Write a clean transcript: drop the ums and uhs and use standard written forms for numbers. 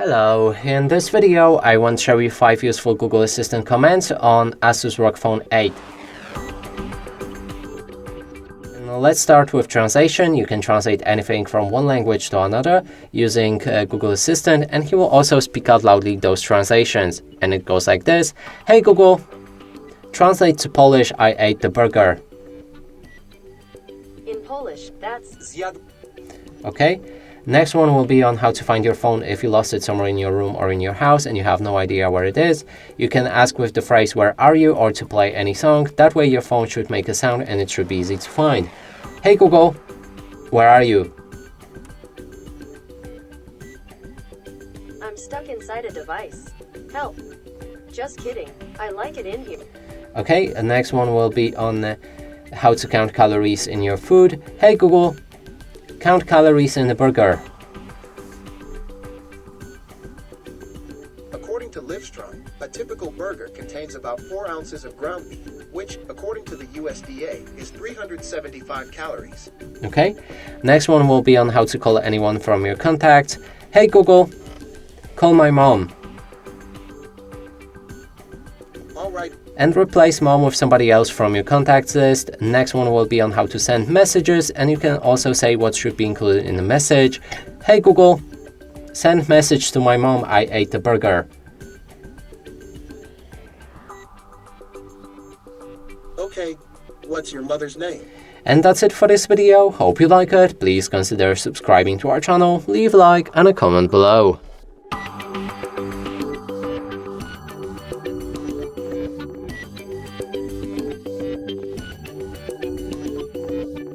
Hello, in this video I want to show you 5 useful Google Assistant commands on ASUS ROG Phone 8. And let's start with translation. You can translate anything from one language to another using Google Assistant, and he will also speak out loudly those translations. And it goes like this: Hey Google, translate to Polish, I ate the burger. In Polish, that's zjadł. Okay. Next one will be on how to find your phone if you lost it somewhere in your room or in your house and you have no idea where it is. You can ask with the phrase "where are you?" or to play any song. That way your phone should make a sound and it should be easy to find. Hey Google, where are you? I'm stuck inside a device. Help. Just kidding. I like it in here. Okay, the next one will be on how to count calories in your food. Hey Google, count calories in a burger. According to Livestrong, a typical burger contains about 4 ounces of ground beef, which, according to the USDA, is 375 calories. Okay, next one will be on how to call anyone from your contacts. Hey Google, call my mom. All right. And replace mom with somebody else from your contacts list. Next one will be on how to send messages, and you can also say what should be included in the message. Hey Google, send message to my mom, I ate the burger. Okay, what's your mother's name? And that's it for this video. Hope you like it. Please consider subscribing to our channel, leave a like and a comment below.